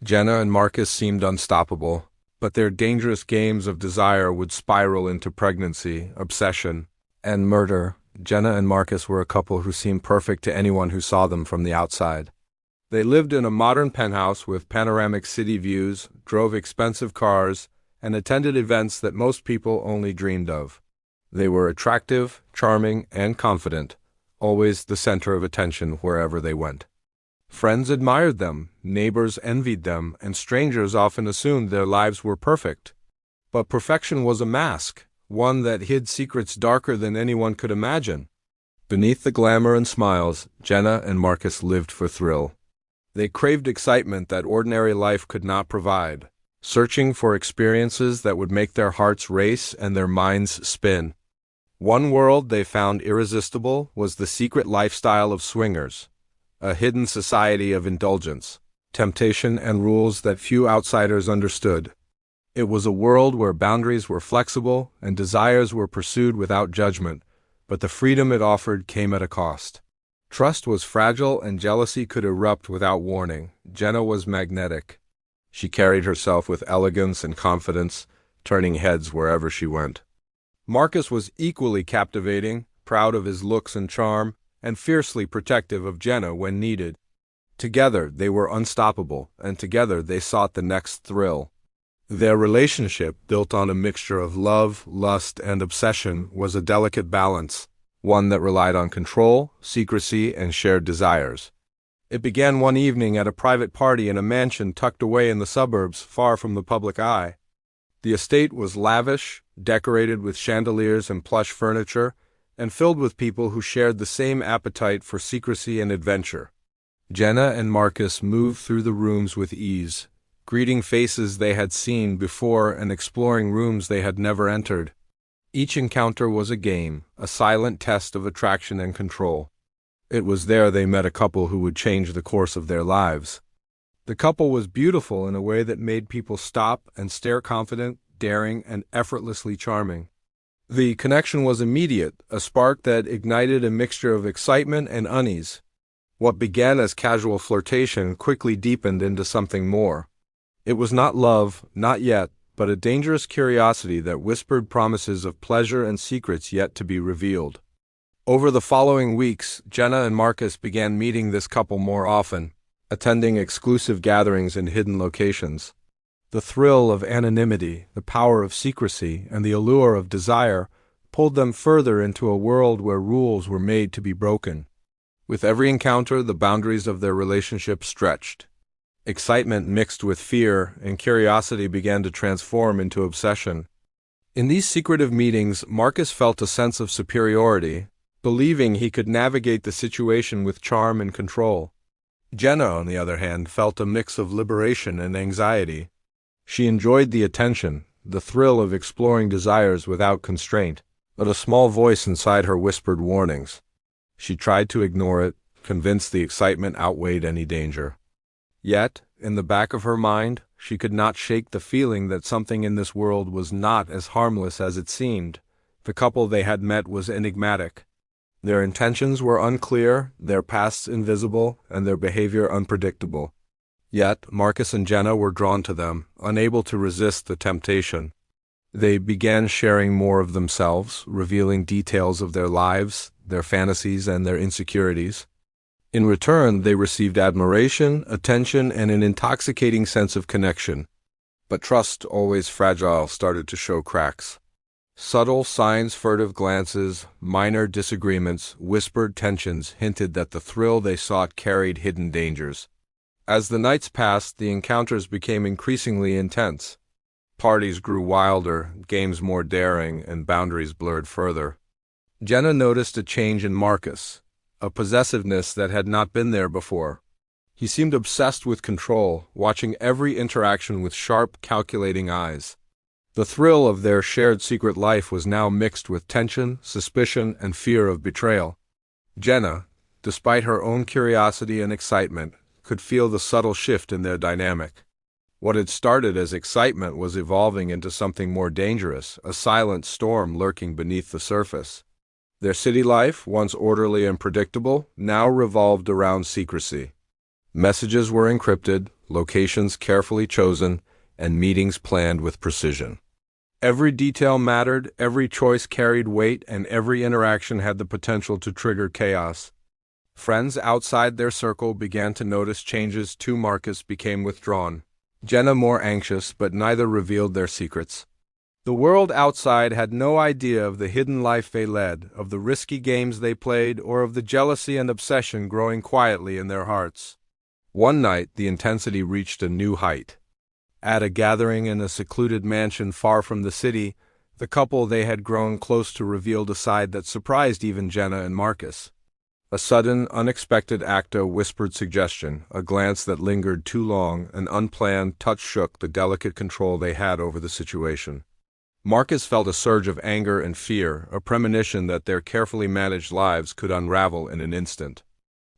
Jenna and Marcus seemed unstoppable, but their dangerous games of desire would spiral into pregnancy, obsession, and murder. Jenna and Marcus were a couple who seemed perfect to anyone who saw them from the outside. They lived in a modern penthouse with panoramic city views, drove expensive cars, and attended events that most people only dreamed of. They were attractive, charming, and confident, always the center of attention wherever they went. Friends admired them, neighbors envied them, and strangers often assumed their lives were perfect. But perfection was a mask, one that hid secrets darker than anyone could imagine. Beneath the glamour and smiles, Jenna and Marcus lived for thrill. They craved excitement that ordinary life could not provide, searching for experiences that would make their hearts race and their minds spin. One world they found irresistible was the secret lifestyle of swingers, a hidden society of indulgence, temptation, and rules that few outsiders understood. It was a world where boundaries were flexible and desires were pursued without judgment, but the freedom it offered came at a cost. Trust was fragile and jealousy could erupt without warning. Jenna was magnetic. She carried herself with elegance and confidence, turning heads wherever she went. Marcus was equally captivating, proud of his looks and charm, and fiercely protective of Jenna when needed. Together they were unstoppable, and together they sought the next thrill. Their relationship, built on a mixture of love, lust, and obsession, was a delicate balance, one that relied on control, secrecy, and shared desires. It began one evening at a private party in a mansion tucked away in the suburbs, far from the public eye. The estate was lavish, decorated with chandeliers and plush furniture, and filled with people who shared the same appetite for secrecy and adventure. Jenna and Marcus moved through the rooms with ease, greeting faces they had seen before and exploring rooms they had never entered. Each encounter was a game, a silent test of attraction and control. It was there they met a couple who would change the course of their lives. The couple was beautiful in a way that made people stop and stare, confident, daring, and effortlessly charming. The connection was immediate, a spark that ignited a mixture of excitement and unease. What began as casual flirtation quickly deepened into something more. It was not love, not yet, but a dangerous curiosity that whispered promises of pleasure and secrets yet to be revealed. Over the following weeks, Jenna and Marcus began meeting this couple more often, attending exclusive gatherings in hidden locations. The thrill of anonymity, the power of secrecy, and the allure of desire pulled them further into a world where rules were made to be broken. With every encounter, the boundaries of their relationship stretched. Excitement mixed with fear, and curiosity began to transform into obsession. In these secretive meetings, Marcus felt a sense of superiority, believing he could navigate the situation with charm and control. Jenna, on the other hand, felt a mix of liberation and anxiety. She enjoyed the attention, the thrill of exploring desires without constraint, but a small voice inside her whispered warnings. She tried to ignore it, convinced the excitement outweighed any danger. Yet, in the back of her mind, she could not shake the feeling that something in this world was not as harmless as it seemed. The couple they had met was enigmatic. Their intentions were unclear, their pasts invisible, and their behavior unpredictable. Yet, Marcus and Jenna were drawn to them, unable to resist the temptation. They began sharing more of themselves, revealing details of their lives, their fantasies, and their insecurities. In return, they received admiration, attention, and an intoxicating sense of connection. But trust, always fragile, started to show cracks. Subtle signs, furtive glances, minor disagreements, whispered tensions hinted that the thrill they sought carried hidden dangers. As the nights passed, the encounters became increasingly intense. Parties grew wilder, games more daring, and boundaries blurred further. Jenna noticed a change in Marcus, a possessiveness that had not been there before. He seemed obsessed with control, watching every interaction with sharp, calculating eyes. The thrill of their shared secret life was now mixed with tension, suspicion, and fear of betrayal. Jenna, despite her own curiosity and excitement, could feel the subtle shift in their dynamic. What had started as excitement was evolving into something more dangerous, a silent storm lurking beneath the surface. Their city life, once orderly and predictable, now revolved around secrecy. Messages were encrypted, locations carefully chosen, and meetings planned with precision. Every detail mattered, every choice carried weight, and every interaction had the potential to trigger chaos. Friends outside their circle began to notice changes too. Marcus became withdrawn, Jenna more anxious, but neither revealed their secrets. The world outside had no idea of the hidden life they led, of the risky games they played, or of the jealousy and obsession growing quietly in their hearts. One night, the intensity reached a new height. At a gathering in a secluded mansion far from the city, the couple they had grown close to revealed a side that surprised even Jenna and Marcus. A sudden, unexpected act, a whispered suggestion, a glance that lingered too long, an unplanned touch shook the delicate control they had over the situation. Marcus felt a surge of anger and fear, a premonition that their carefully managed lives could unravel in an instant.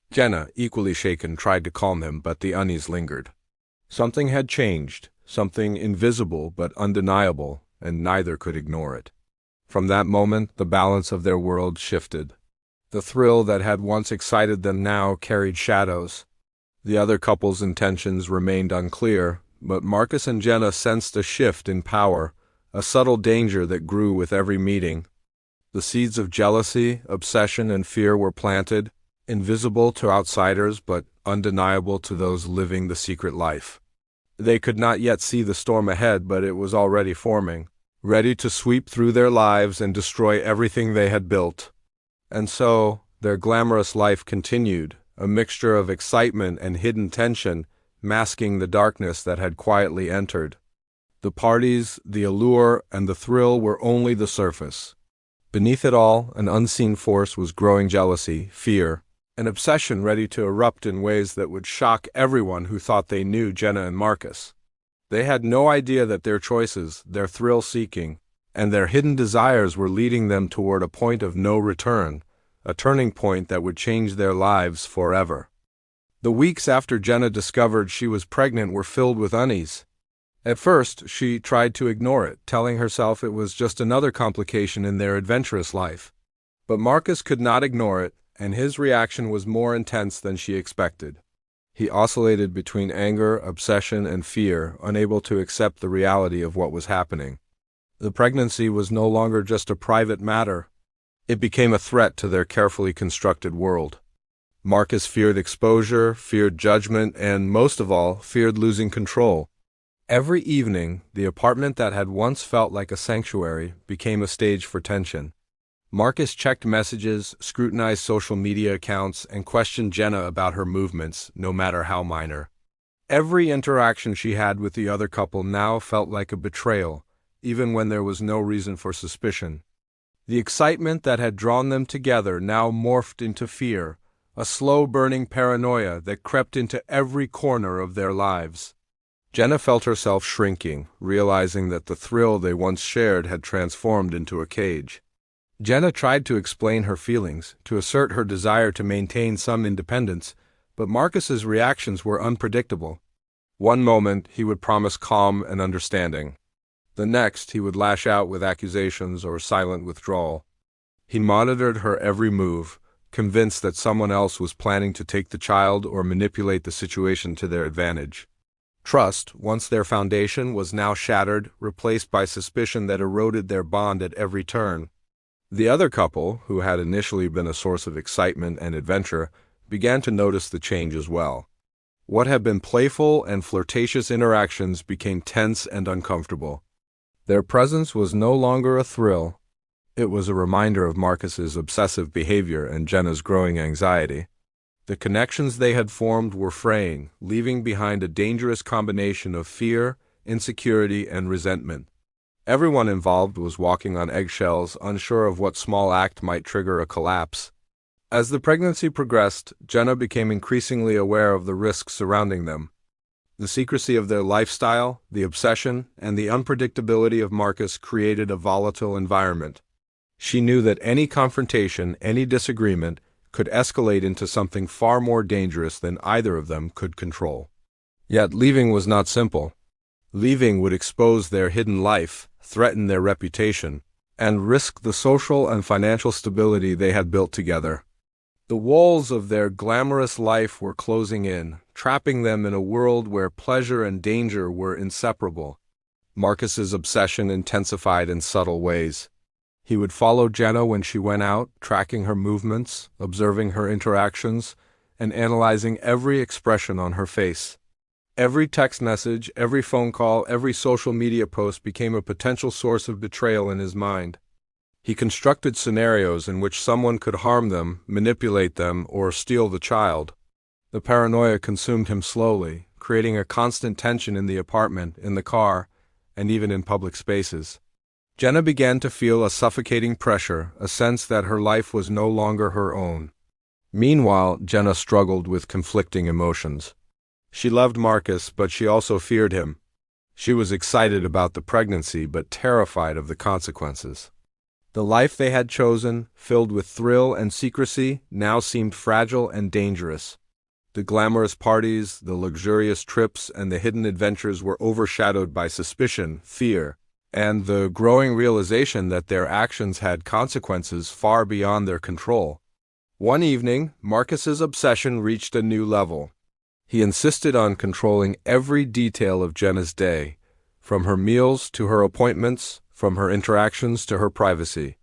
Jenna, equally shaken, tried to calm him, but the unease lingered. Something had changed, something invisible but undeniable, and neither could ignore it. From that moment, the balance of their world shifted. The thrill that had once excited them now carried shadows. The other couple's intentions remained unclear, but Marcus and Jenna sensed a shift in power, a subtle danger that grew with every meeting. The seeds of jealousy, obsession, and fear were planted, invisible to outsiders but undeniable to those living the secret life. They could not yet see the storm ahead, but it was already forming, ready to sweep through their lives and destroy everything they had built. And so, their glamorous life continued, a mixture of excitement and hidden tension, masking the darkness that had quietly entered. The parties, the allure, and the thrill were only the surface. Beneath it all, an unseen force was growing: jealousy, fear, an obsession ready to erupt in ways that would shock everyone who thought they knew Jenna and Marcus. They had no idea that their choices, their thrill-seeking, and their hidden desires were leading them toward a point of no return, a turning point that would change their lives forever. The weeks after Jenna discovered she was pregnant were filled with unease. At first, she tried to ignore it, telling herself it was just another complication in their adventurous life. But Marcus could not ignore it, and his reaction was more intense than she expected. He oscillated between anger, obsession, and fear, unable to accept the reality of what was happening. The pregnancy was no longer just a private matter. It became a threat to their carefully constructed world. Marcus feared exposure, feared judgment, and, most of all, feared losing control. Every evening, the apartment that had once felt like a sanctuary became a stage for tension. Marcus checked messages, scrutinized social media accounts, and questioned Jenna about her movements, no matter how minor. Every interaction she had with the other couple now felt like a betrayal, even when there was no reason for suspicion. The excitement that had drawn them together now morphed into fear, a slow-burning paranoia that crept into every corner of their lives. Jenna felt herself shrinking, realizing that the thrill they once shared had transformed into a cage. Jenna tried to explain her feelings, to assert her desire to maintain some independence, but Marcus's reactions were unpredictable. One moment, he would promise calm and understanding. The next, he would lash out with accusations or silent withdrawal. He monitored her every move, convinced that someone else was planning to take the child or manipulate the situation to their advantage. Trust, once their foundation, was now shattered, replaced by suspicion that eroded their bond at every turn. The other couple, who had initially been a source of excitement and adventure, began to notice the change as well. What had been playful and flirtatious interactions became tense and uncomfortable. Their presence was no longer a thrill. It was a reminder of Marcus's obsessive behavior and Jenna's growing anxiety. The connections they had formed were fraying, leaving behind a dangerous combination of fear, insecurity, and resentment. Everyone involved was walking on eggshells, unsure of what small act might trigger a collapse. As the pregnancy progressed, Jenna became increasingly aware of the risks surrounding them. The secrecy of their lifestyle, the obsession, and the unpredictability of Marcus created a volatile environment. She knew that any confrontation, any disagreement, could escalate into something far more dangerous than either of them could control. Yet leaving was not simple. Leaving would expose their hidden life, threaten their reputation, and risk the social and financial stability they had built together. The walls of their glamorous life were closing in, trapping them in a world where pleasure and danger were inseparable. Marcus's obsession intensified in subtle ways. He would follow Jenna when she went out, tracking her movements, observing her interactions, and analyzing every expression on her face. Every text message, every phone call, every social media post became a potential source of betrayal in his mind. He constructed scenarios in which someone could harm them, manipulate them, or steal the child. The paranoia consumed him slowly, creating a constant tension in the apartment, in the car, and even in public spaces. Jenna began to feel a suffocating pressure, a sense that her life was no longer her own. Meanwhile, Jenna struggled with conflicting emotions. She loved Marcus, but she also feared him. She was excited about the pregnancy, but terrified of the consequences. The life they had chosen, filled with thrill and secrecy, now seemed fragile and dangerous. The glamorous parties, the luxurious trips, and the hidden adventures were overshadowed by suspicion, fear, and the growing realization that their actions had consequences far beyond their control. One evening, Marcus's obsession reached a new level. He insisted on controlling every detail of Jenna's day, from her meals to her appointments, from her interactions to her privacy.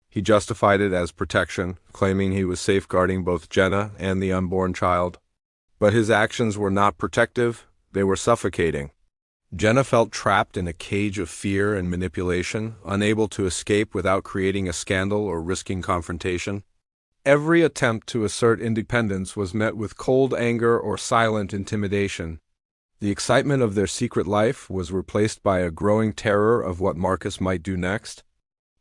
He justified it as protection, claiming he was safeguarding both Jenna and the unborn child. But his actions were not protective, they were suffocating. Jenna felt trapped in a cage of fear and manipulation, unable to escape without creating a scandal or risking confrontation. Every attempt to assert independence was met with cold anger or silent intimidation. The excitement of their secret life was replaced by a growing terror of what Marcus might do next.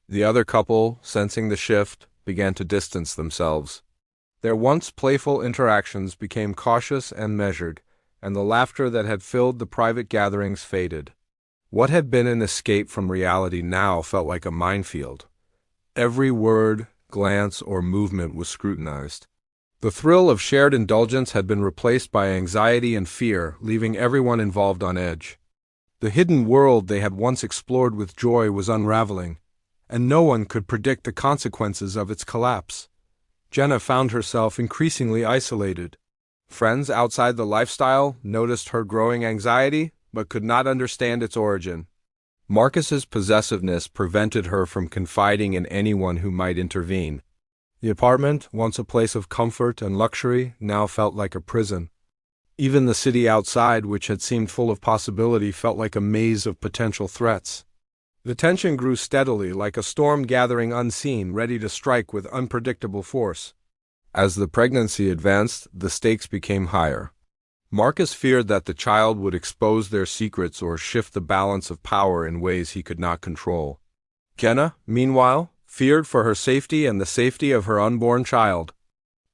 The other couple, sensing the shift, began to distance themselves. Their once playful interactions became cautious and measured, and the laughter that had filled the private gatherings faded. What had been an escape from reality now felt like a minefield. Every word, glance, or movement was scrutinized. The thrill of shared indulgence had been replaced by anxiety and fear, leaving everyone involved on edge. The hidden world they had once explored with joy was unraveling, and no one could predict the consequences of its collapse. Jenna found herself increasingly isolated. Friends outside the lifestyle noticed her growing anxiety, but could not understand its origin. Marcus's possessiveness prevented her from confiding in anyone who might intervene. The apartment, once a place of comfort and luxury, now felt like a prison. Even the city outside, which had seemed full of possibility, felt like a maze of potential threats. The tension grew steadily, like a storm gathering unseen, ready to strike with unpredictable force. As the pregnancy advanced, the stakes became higher. Marcus feared that the child would expose their secrets or shift the balance of power in ways he could not control. Jenna, meanwhile, feared for her safety and the safety of her unborn child.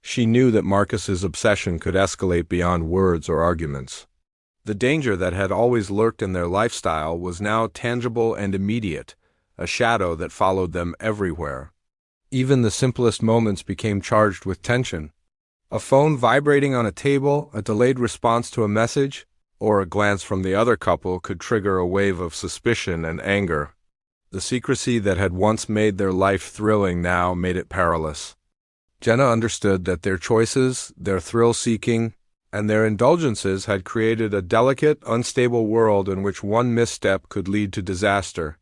She knew that Marcus's obsession could escalate beyond words or arguments. The danger that had always lurked in their lifestyle was now tangible and immediate, a shadow that followed them everywhere. Even the simplest moments became charged with tension. A phone vibrating on a table, a delayed response to a message, or a glance from the other couple could trigger a wave of suspicion and anger. The secrecy that had once made their life thrilling now made it perilous. Jenna understood that their choices, their thrill-seeking, and their indulgences had created a delicate, unstable world in which one misstep could lead to disaster.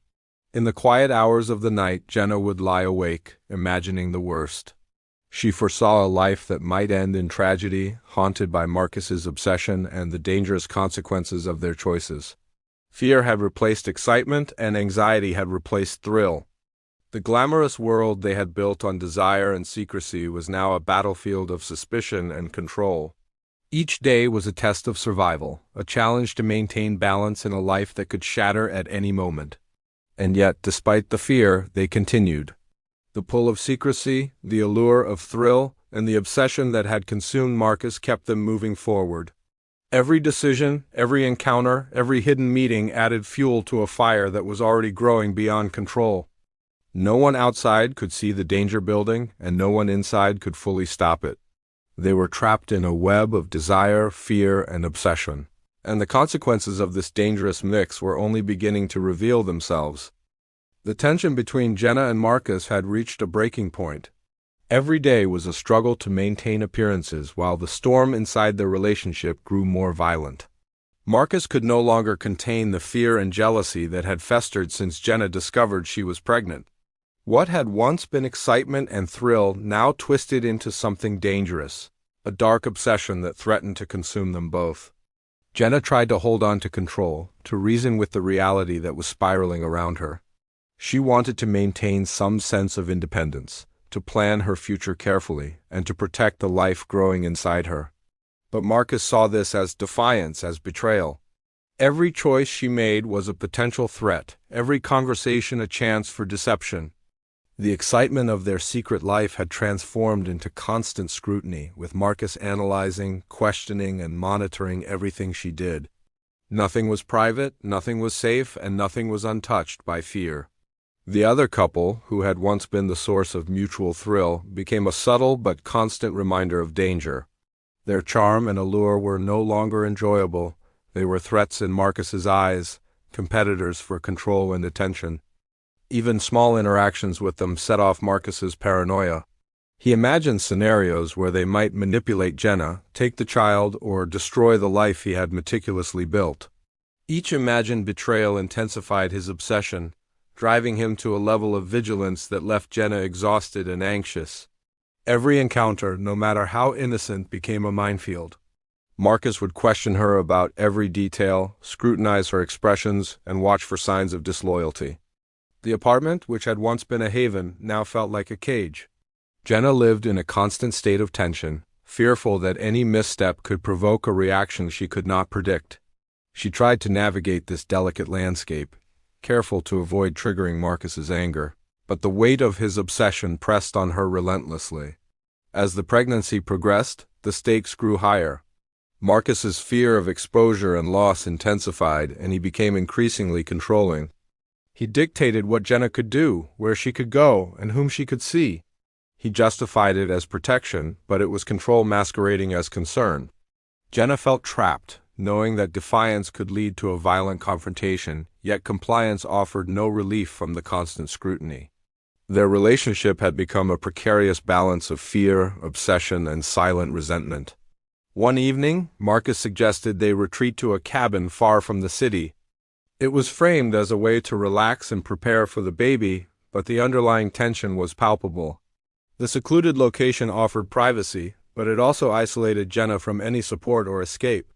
In the quiet hours of the night, Jenna would lie awake, imagining the worst. She foresaw a life that might end in tragedy, haunted by Marcus's obsession and the dangerous consequences of their choices. Fear had replaced excitement, and anxiety had replaced thrill. The glamorous world they had built on desire and secrecy was now a battlefield of suspicion and control. Each day was a test of survival, a challenge to maintain balance in a life that could shatter at any moment. And yet, despite the fear, they continued. The pull of secrecy, the allure of thrill, and the obsession that had consumed Marcus kept them moving forward. Every decision, every encounter, every hidden meeting added fuel to a fire that was already growing beyond control. No one outside could see the danger building, and no one inside could fully stop it. They were trapped in a web of desire, fear, and obsession, and the consequences of this dangerous mix were only beginning to reveal themselves. The tension between Jenna and Marcus had reached a breaking point. Every day was a struggle to maintain appearances while the storm inside their relationship grew more violent. Marcus could no longer contain the fear and jealousy that had festered since Jenna discovered she was pregnant. What had once been excitement and thrill now twisted into something dangerous, a dark obsession that threatened to consume them both. Jenna tried to hold on to control, to reason with the reality that was spiraling around her. She wanted to maintain some sense of independence, to plan her future carefully, and to protect the life growing inside her. But Marcus saw this as defiance, as betrayal. Every choice she made was a potential threat, every conversation a chance for deception. The excitement of their secret life had transformed into constant scrutiny, with Marcus analyzing, questioning, and monitoring everything she did. Nothing was private, nothing was safe, and nothing was untouched by fear. The other couple, who had once been the source of mutual thrill, became a subtle but constant reminder of danger. Their charm and allure were no longer enjoyable. They were threats in Marcus's eyes, competitors for control and attention. Even small interactions with them set off Marcus's paranoia. He imagined scenarios where they might manipulate Jenna, take the child, or destroy the life he had meticulously built. Each imagined betrayal intensified his obsession, driving him to a level of vigilance that left Jenna exhausted and anxious. Every encounter, no matter how innocent, became a minefield. Marcus would question her about every detail, scrutinize her expressions, and watch for signs of disloyalty. The apartment, which had once been a haven, now felt like a cage. Jenna lived in a constant state of tension, fearful that any misstep could provoke a reaction she could not predict. She tried to navigate this delicate landscape, careful to avoid triggering Marcus's anger, but the weight of his obsession pressed on her relentlessly. As the pregnancy progressed, the stakes grew higher. Marcus's fear of exposure and loss intensified, and he became increasingly controlling. He dictated what Jenna could do, where she could go, and whom she could see. He justified it as protection, but it was control masquerading as concern. Jenna felt trapped, knowing that defiance could lead to a violent confrontation, yet compliance offered no relief from the constant scrutiny. Their relationship had become a precarious balance of fear, obsession, and silent resentment. One evening, Marcus suggested they retreat to a cabin far from the city. It was framed as a way to relax and prepare for the baby, but the underlying tension was palpable. The secluded location offered privacy, but it also isolated Jenna from any support or escape.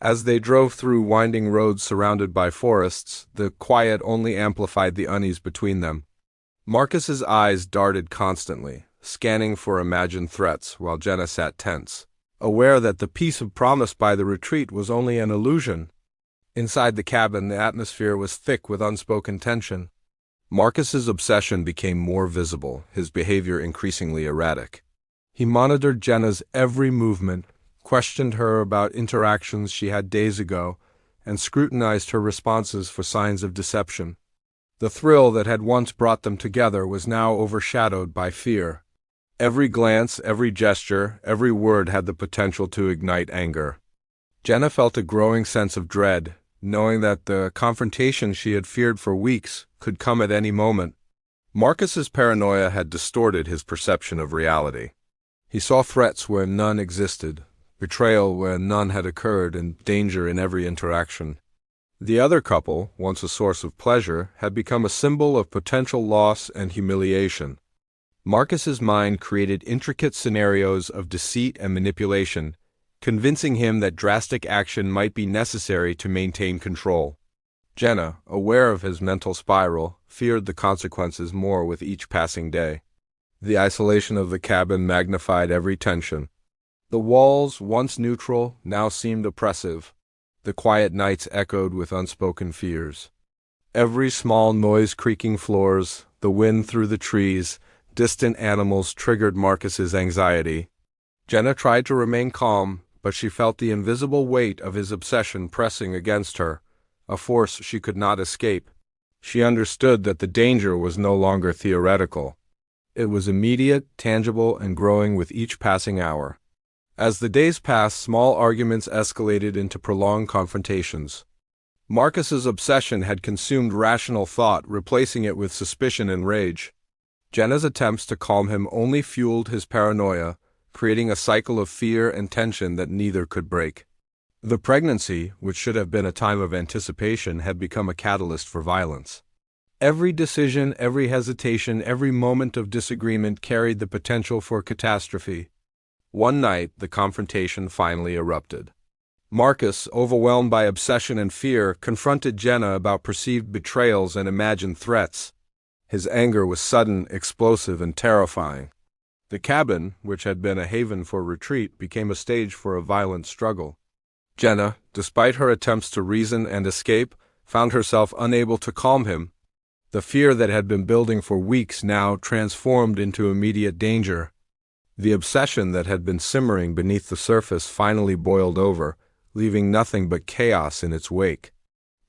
As they drove through winding roads surrounded by forests, the quiet only amplified the unease between them. Marcus's eyes darted constantly, scanning for imagined threats, while Jenna sat tense, aware that the peace promised by the retreat was only an illusion. Inside the cabin, the atmosphere was thick with unspoken tension. Marcus's obsession became more visible, his behavior increasingly erratic. He monitored Jenna's every movement, questioned her about interactions she had days ago, and scrutinized her responses for signs of deception. The thrill that had once brought them together was now overshadowed by fear. Every glance, every gesture, every word had the potential to ignite anger. Jenna felt a growing sense of dread, knowing that the confrontation she had feared for weeks could come at any moment. Marcus's paranoia had distorted his perception of reality. He saw threats where none existed, betrayal where none had occurred, and danger in every interaction. The other couple, once a source of pleasure, had become a symbol of potential loss and humiliation. Marcus's mind created intricate scenarios of deceit and manipulation, convincing him that drastic action might be necessary to maintain control. Jenna, aware of his mental spiral, feared the consequences more with each passing day. The isolation of the cabin magnified every tension. The walls, once neutral, now seemed oppressive. The quiet nights echoed with unspoken fears. Every small noise, creaking floors, the wind through the trees, distant animals triggered Marcus's anxiety. Jenna tried to remain calm, but she felt the invisible weight of his obsession pressing against her, a force she could not escape. She understood that the danger was no longer theoretical. It was immediate, tangible, and growing with each passing hour. As the days passed, small arguments escalated into prolonged confrontations. Marcus's obsession had consumed rational thought, replacing it with suspicion and rage. Jenna's attempts to calm him only fueled his paranoia, creating a cycle of fear and tension that neither could break. The pregnancy, which should have been a time of anticipation, had become a catalyst for violence. Every decision, every hesitation, every moment of disagreement carried the potential for catastrophe. One night, the confrontation finally erupted. Marcus, overwhelmed by obsession and fear, confronted Jenna about perceived betrayals and imagined threats. His anger was sudden, explosive, and terrifying. The cabin, which had been a haven for retreat, became a stage for a violent struggle. Jenna, despite her attempts to reason and escape, found herself unable to calm him. The fear that had been building for weeks now transformed into immediate danger. The obsession that had been simmering beneath the surface finally boiled over, leaving nothing but chaos in its wake.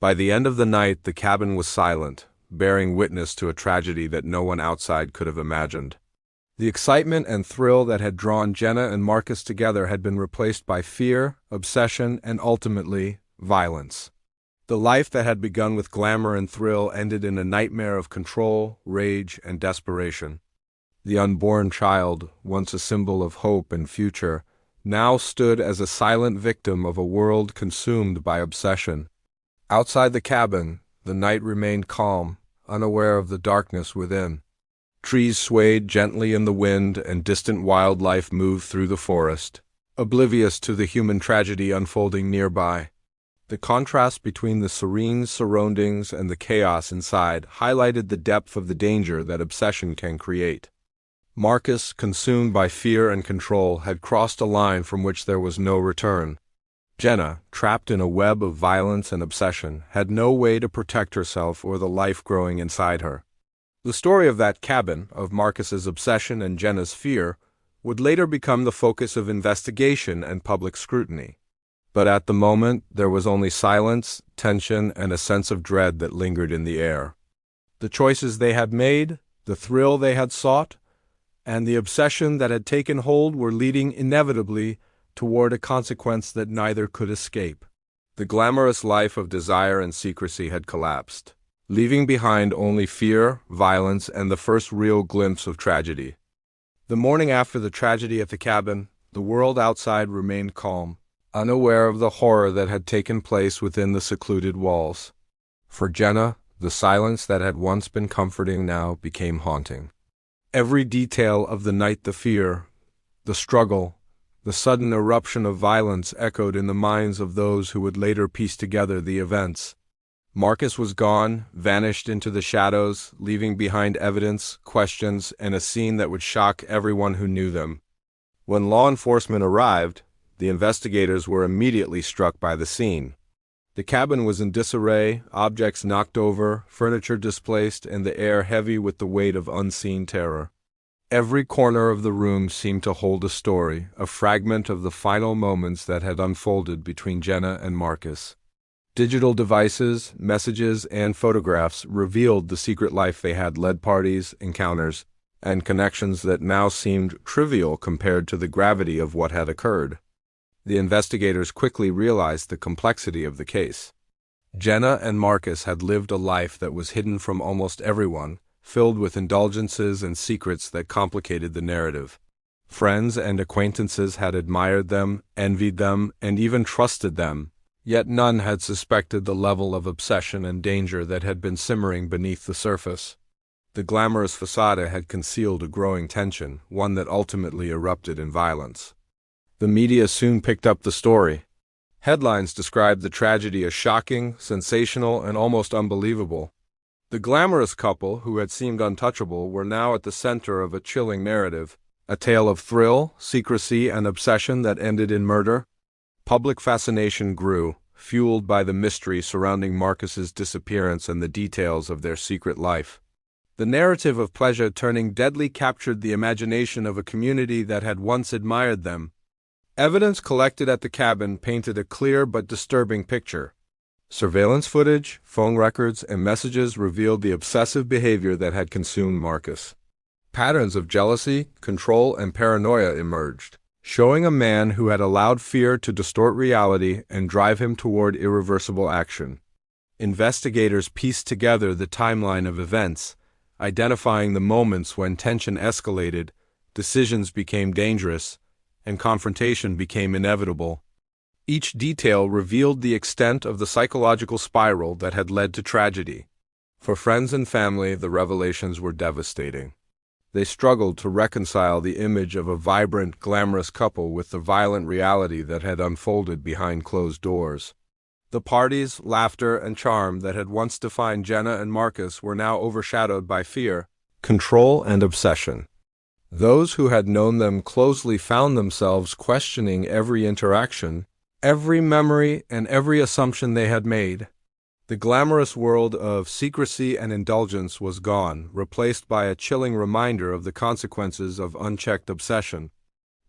By the end of the night, the cabin was silent, bearing witness to a tragedy that no one outside could have imagined. The excitement and thrill that had drawn Jenna and Marcus together had been replaced by fear, obsession, and ultimately, violence. The life that had begun with glamour and thrill ended in a nightmare of control, rage, and desperation. The unborn child, once a symbol of hope and future, now stood as a silent victim of a world consumed by obsession. Outside the cabin, the night remained calm, unaware of the darkness within. Trees swayed gently in the wind, and distant wildlife moved through the forest, oblivious to the human tragedy unfolding nearby. The contrast between the serene surroundings and the chaos inside highlighted the depth of the danger that obsession can create. Marcus, consumed by fear and control, had crossed a line from which there was no return. Jenna, trapped in a web of violence and obsession, had no way to protect herself or the life growing inside her. The story of that cabin, of Marcus's obsession and Jenna's fear, would later become the focus of investigation and public scrutiny. But at the moment, there was only silence, tension, and a sense of dread that lingered in the air. The choices they had made, the thrill they had sought, and the obsession that had taken hold were leading inevitably toward a consequence that neither could escape. The glamorous life of desire and secrecy had collapsed, leaving behind only fear, violence, and the first real glimpse of tragedy. The morning after the tragedy at the cabin, the world outside remained calm, unaware of the horror that had taken place within the secluded walls. For Jenna, the silence that had once been comforting now became haunting. Every detail of the night, the fear, the struggle, the sudden eruption of violence echoed in the minds of those who would later piece together the events. Marcus was gone, vanished into the shadows, leaving behind evidence, questions, and a scene that would shock everyone who knew them. When law enforcement arrived, the investigators were immediately struck by the scene. The cabin was in disarray, objects knocked over, furniture displaced, and the air heavy with the weight of unseen terror. Every corner of the room seemed to hold a story, a fragment of the final moments that had unfolded between Jenna and Marcus. Digital devices, messages, and photographs revealed the secret life they had led, parties, encounters, and connections that now seemed trivial compared to the gravity of what had occurred. The investigators quickly realized the complexity of the case. Jenna and Marcus had lived a life that was hidden from almost everyone, filled with indulgences and secrets that complicated the narrative. Friends and acquaintances had admired them, envied them, and even trusted them, yet none had suspected the level of obsession and danger that had been simmering beneath the surface. The glamorous facade had concealed a growing tension, one that ultimately erupted in violence. The media soon picked up the story. Headlines described the tragedy as shocking, sensational, and almost unbelievable. The glamorous couple, who had seemed untouchable, were now at the center of a chilling narrative, a tale of thrill, secrecy, and obsession that ended in murder. Public fascination grew, fueled by the mystery surrounding Marcus's disappearance and the details of their secret life. The narrative of pleasure turning deadly captured the imagination of a community that had once admired them. Evidence collected at the cabin painted a clear but disturbing picture. Surveillance footage, phone records, and messages revealed the obsessive behavior that had consumed Marcus. Patterns of jealousy, control, and paranoia emerged, showing a man who had allowed fear to distort reality and drive him toward irreversible action. Investigators pieced together the timeline of events, identifying the moments when tension escalated, decisions became dangerous, and confrontation became inevitable. Each detail revealed the extent of the psychological spiral that had led to tragedy. For friends and family, the revelations were devastating. They struggled to reconcile the image of a vibrant, glamorous couple with the violent reality that had unfolded behind closed doors. The parties, laughter, and charm that had once defined Jenna and Marcus were now overshadowed by fear, control, and obsession. Those who had known them closely found themselves questioning every interaction, every memory, and every assumption they had made. The glamorous world of secrecy and indulgence was gone, replaced by a chilling reminder of the consequences of unchecked obsession.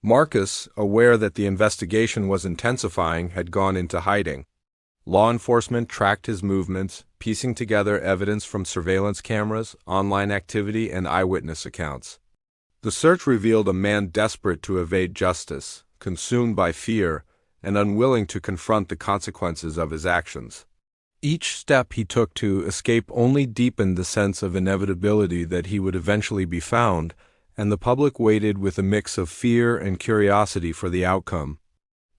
Marcus, aware that the investigation was intensifying, had gone into hiding. Law enforcement tracked his movements, piecing together evidence from surveillance cameras, online activity, and eyewitness accounts. The search revealed a man desperate to evade justice, consumed by fear, and unwilling to confront the consequences of his actions. Each step he took to escape only deepened the sense of inevitability that he would eventually be found, and the public waited with a mix of fear and curiosity for the outcome.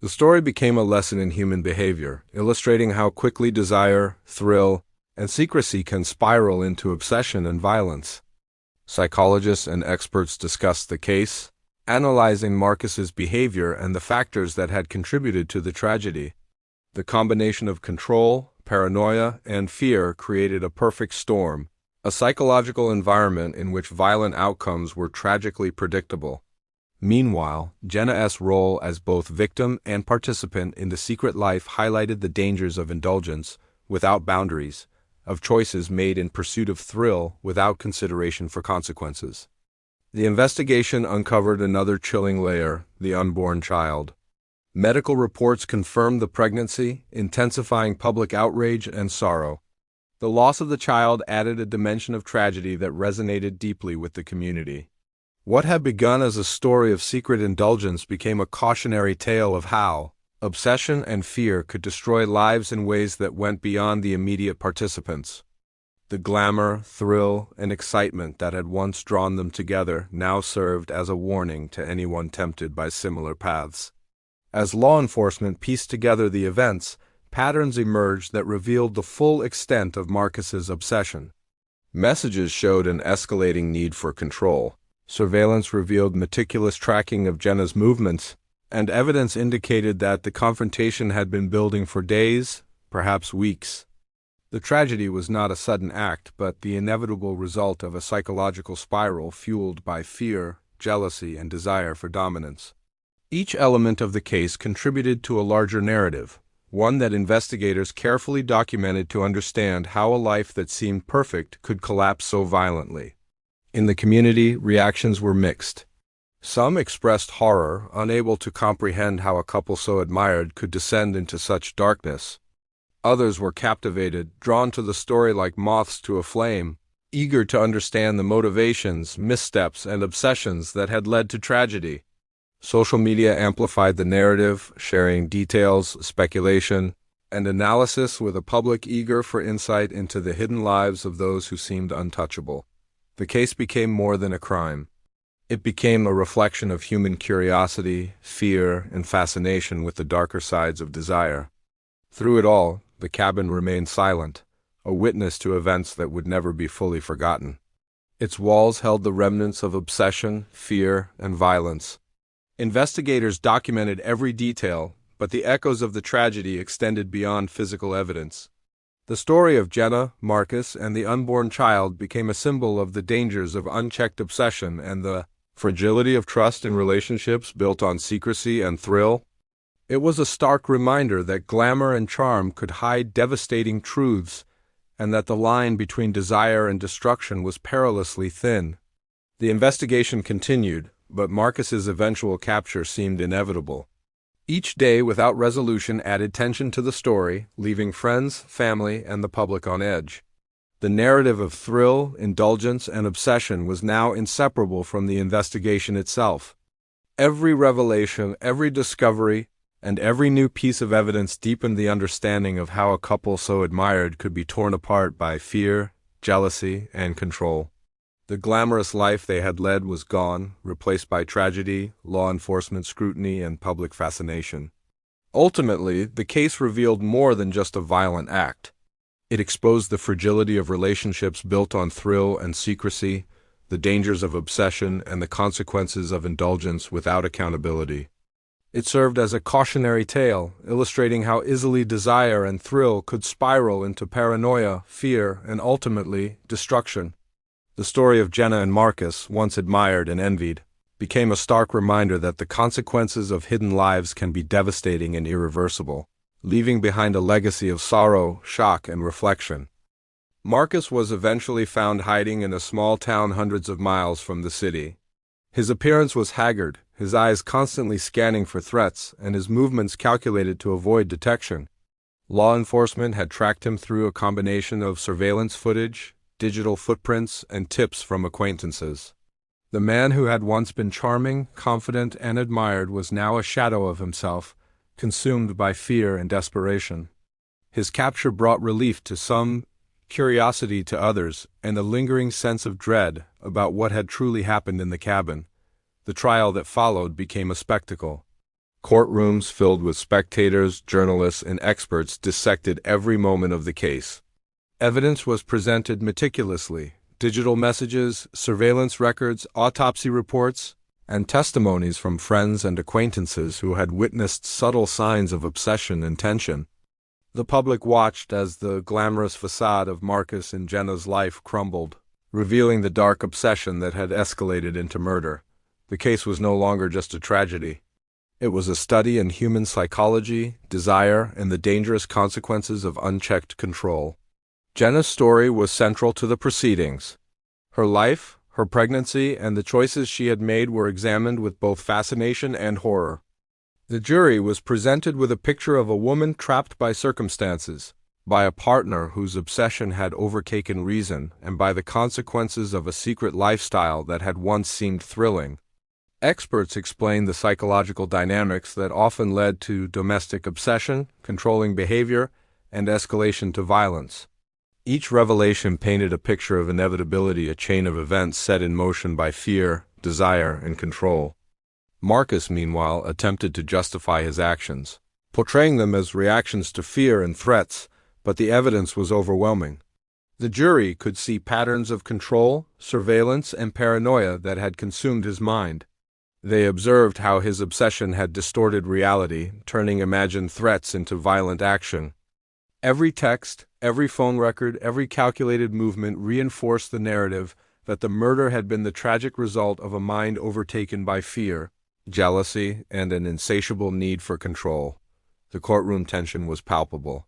The story became a lesson in human behavior, illustrating how quickly desire, thrill, and secrecy can spiral into obsession and violence. Psychologists and experts discussed the case, analyzing Marcus's behavior and the factors that had contributed to the tragedy. The combination of control, paranoia, and fear created a perfect storm, a psychological environment in which violent outcomes were tragically predictable. Meanwhile, Jenna's role as both victim and participant in the secret life highlighted the dangers of indulgence without boundaries, of choices made in pursuit of thrill without consideration for consequences. The investigation uncovered another chilling layer: the unborn child. Medical reports confirmed the pregnancy, intensifying public outrage and sorrow. The loss of the child added a dimension of tragedy that resonated deeply with the community. What had begun as a story of secret indulgence became a cautionary tale of how obsession and fear could destroy lives in ways that went beyond the immediate participants. The glamour, thrill, and excitement that had once drawn them together now served as a warning to anyone tempted by similar paths. As law enforcement pieced together the events, patterns emerged that revealed the full extent of Marcus's obsession. Messages showed an escalating need for control. Surveillance revealed meticulous tracking of Jenna's movements, and evidence indicated that the confrontation had been building for days, perhaps weeks. The tragedy was not a sudden act, but the inevitable result of a psychological spiral fueled by fear, jealousy, and desire for dominance. Each element of the case contributed to a larger narrative, one that investigators carefully documented to understand how a life that seemed perfect could collapse so violently. In the community, reactions were mixed. Some expressed horror, unable to comprehend how a couple so admired could descend into such darkness. Others were captivated, drawn to the story like moths to a flame, eager to understand the motivations, missteps, and obsessions that had led to tragedy. Social media amplified the narrative, sharing details, speculation, and analysis with a public eager for insight into the hidden lives of those who seemed untouchable. The case became more than a crime. It became a reflection of human curiosity, fear, and fascination with the darker sides of desire. Through it all, the cabin remained silent, a witness to events that would never be fully forgotten. Its walls held the remnants of obsession, fear, and violence. Investigators documented every detail, but the echoes of the tragedy extended beyond physical evidence. The story of Jenna, Marcus, and the unborn child became a symbol of the dangers of unchecked obsession and the fragility of trust in relationships built on secrecy and thrill. It was a stark reminder that glamour and charm could hide devastating truths, and that the line between desire and destruction was perilously thin. The investigation continued, but Marcus's eventual capture seemed inevitable. Each day without resolution added tension to the story, leaving friends, family, and the public on edge. The narrative of thrill, indulgence, and obsession was now inseparable from the investigation itself. Every revelation, every discovery, and every new piece of evidence deepened the understanding of how a couple so admired could be torn apart by fear, jealousy, and control. The glamorous life they had led was gone, replaced by tragedy, law enforcement scrutiny, and public fascination. Ultimately, the case revealed more than just a violent act. It exposed the fragility of relationships built on thrill and secrecy, the dangers of obsession, and the consequences of indulgence without accountability. It served as a cautionary tale, illustrating how easily desire and thrill could spiral into paranoia, fear, and ultimately, destruction. The story of Jenna and Marcus, once admired and envied, became a stark reminder that the consequences of hidden lives can be devastating and irreversible, leaving behind a legacy of sorrow, shock, and reflection. Marcus was eventually found hiding in a small town hundreds of miles from the city. His appearance was haggard, his eyes constantly scanning for threats, and his movements calculated to avoid detection. Law enforcement had tracked him through a combination of surveillance footage, digital footprints, and tips from acquaintances. The man who had once been charming, confident, and admired was now a shadow of himself, consumed by fear and desperation. His capture brought relief to some, curiosity to others, and a lingering sense of dread about what had truly happened in the cabin. The trial that followed became a spectacle. Courtrooms filled with spectators, journalists, and experts dissected every moment of the case. Evidence was presented meticulously: digital messages, surveillance records, autopsy reports, and testimonies from friends and acquaintances who had witnessed subtle signs of obsession and tension. The public watched as the glamorous facade of Marcus and Jenna's life crumbled, revealing the dark obsession that had escalated into murder. The case was no longer just a tragedy. It was a study in human psychology, desire, and the dangerous consequences of unchecked control. Jenna's story was central to the proceedings. Her life, her pregnancy, and the choices she had made were examined with both fascination and horror. The jury was presented with a picture of a woman trapped by circumstances, by a partner whose obsession had overtaken reason, and by the consequences of a secret lifestyle that had once seemed thrilling. Experts explained the psychological dynamics that often led to domestic obsession, controlling behavior, and escalation to violence. Each revelation painted a picture of inevitability, a chain of events set in motion by fear, desire, and control. Marcus, meanwhile, attempted to justify his actions, portraying them as reactions to fear and threats, but the evidence was overwhelming. The jury could see patterns of control, surveillance, and paranoia that had consumed his mind. They observed how his obsession had distorted reality, turning imagined threats into violent action. Every text, every phone record, every calculated movement reinforced the narrative that the murder had been the tragic result of a mind overtaken by fear, jealousy, and an insatiable need for control. The courtroom tension was palpable.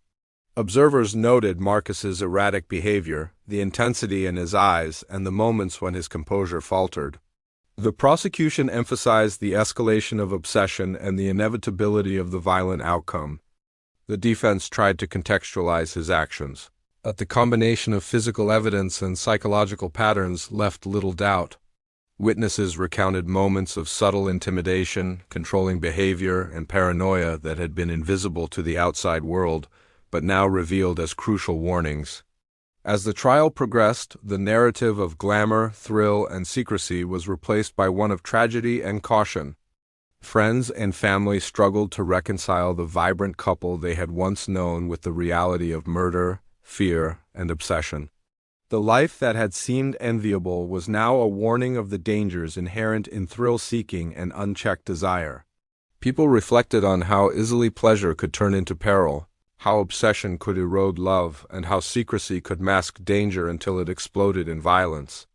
Observers noted Marcus's erratic behavior, the intensity in his eyes, and the moments when his composure faltered. The prosecution emphasized the escalation of obsession and the inevitability of the violent outcome. The defense tried to contextualize his actions, but the combination of physical evidence and psychological patterns left little doubt. Witnesses recounted moments of subtle intimidation, controlling behavior, and paranoia that had been invisible to the outside world, but now revealed as crucial warnings. As the trial progressed, the narrative of glamour, thrill, and secrecy was replaced by one of tragedy and caution. Friends and family struggled to reconcile the vibrant couple they had once known with the reality of murder, fear, and obsession. The life that had seemed enviable was now a warning of the dangers inherent in thrill-seeking and unchecked desire. People reflected on how easily pleasure could turn into peril, how obsession could erode love, and how secrecy could mask danger until it exploded in violence.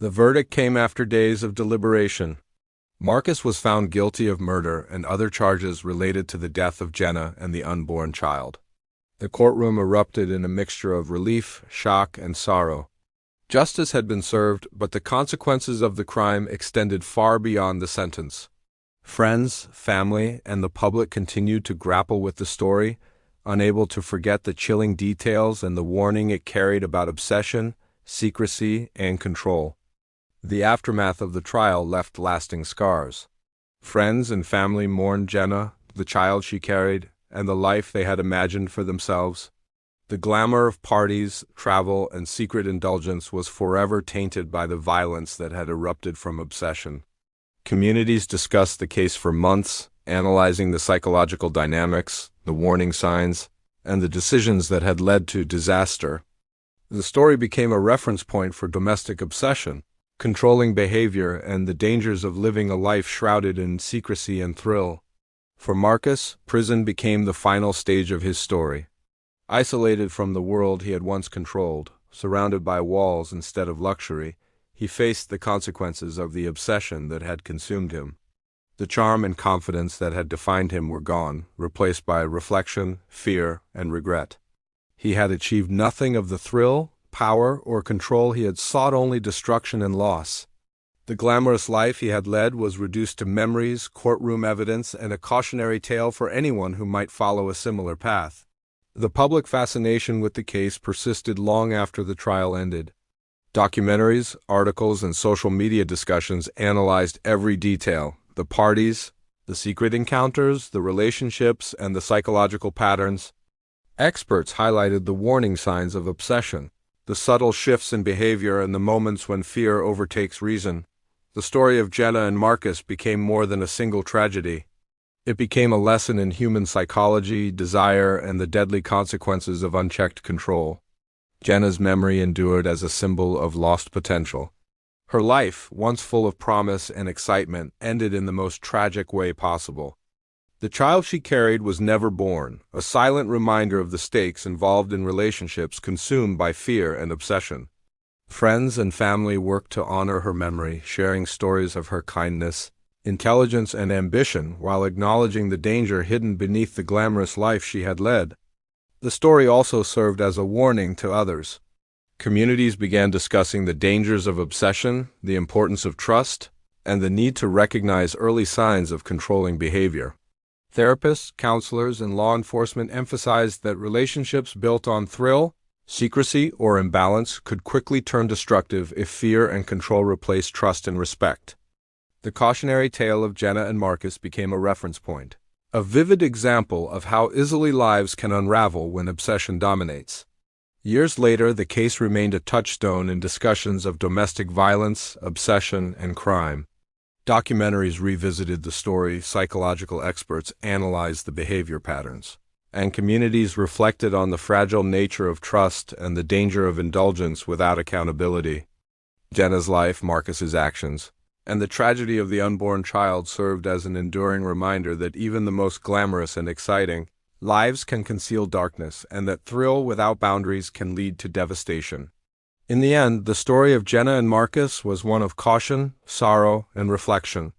The verdict came after days of deliberation. Marcus was found guilty of murder and other charges related to the death of Jenna and the unborn child. The courtroom erupted in a mixture of relief, shock, and sorrow. Justice had been served, but the consequences of the crime extended far beyond the sentence. Friends, family, and the public continued to grapple with the story, unable to forget the chilling details and the warning it carried about obsession, secrecy, and control. The aftermath of the trial left lasting scars. Friends and family mourned Jenna, the child she carried, and the life they had imagined for themselves. The glamour of parties, travel, and secret indulgence was forever tainted by the violence that had erupted from obsession. Communities discussed the case for months, analyzing the psychological dynamics, the warning signs, and the decisions that had led to disaster. The story became a reference point for domestic obsession, controlling behavior, and the dangers of living a life shrouded in secrecy and thrill. For Marcus, prison became the final stage of his story. Isolated from the world he had once controlled, surrounded by walls instead of luxury, he faced the consequences of the obsession that had consumed him. The charm and confidence that had defined him were gone, replaced by reflection, fear, and regret. He had achieved nothing of the thrill, power, or control he had sought, only destruction and loss. The glamorous life he had led was reduced to memories, courtroom evidence, and a cautionary tale for anyone who might follow a similar path. The public fascination with the case persisted long after the trial ended. Documentaries, articles, and social media discussions analyzed every detail: the parties, the secret encounters, the relationships, and the psychological patterns. Experts highlighted the warning signs of obsession, the subtle shifts in behavior, and the moments when fear overtakes reason. The story of Jenna and Marcus became more than a single tragedy. It became a lesson in human psychology, desire, and the deadly consequences of unchecked control. Jenna's memory endured as a symbol of lost potential. Her life, once full of promise and excitement, ended in the most tragic way possible. The child she carried was never born, a silent reminder of the stakes involved in relationships consumed by fear and obsession. Friends and family worked to honor her memory, sharing stories of her kindness, intelligence, and ambition, while acknowledging the danger hidden beneath the glamorous life she had led. The story also served as a warning to others. Communities began discussing the dangers of obsession, the importance of trust, and the need to recognize early signs of controlling behavior. Therapists, counselors, and law enforcement emphasized that relationships built on thrill, secrecy, or imbalance could quickly turn destructive if fear and control replaced trust and respect. The cautionary tale of Jenna and Marcus became a reference point, a vivid example of how easily lives can unravel when obsession dominates. Years later, the case remained a touchstone in discussions of domestic violence, obsession, and crime. Documentaries revisited the story, psychological experts analyzed the behavior patterns, and communities reflected on the fragile nature of trust and the danger of indulgence without accountability. Jenna's life, Marcus's actions, and the tragedy of the unborn child served as an enduring reminder that even the most glamorous and exciting lives can conceal darkness, and that thrill without boundaries can lead to devastation. In the end, the story of Jenna and Marcus was one of caution, sorrow, and reflection.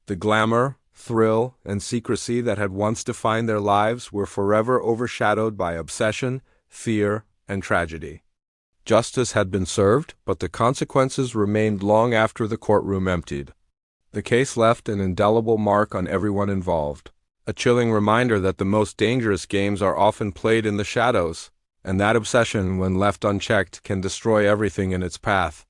The glamour, thrill, and secrecy that had once defined their lives were forever overshadowed by obsession, fear, and tragedy. Justice had been served, but the consequences remained long after the courtroom emptied. The case left an indelible mark on everyone involved, a chilling reminder that the most dangerous games are often played in the shadows, and that obsession, when left unchecked, can destroy everything in its path.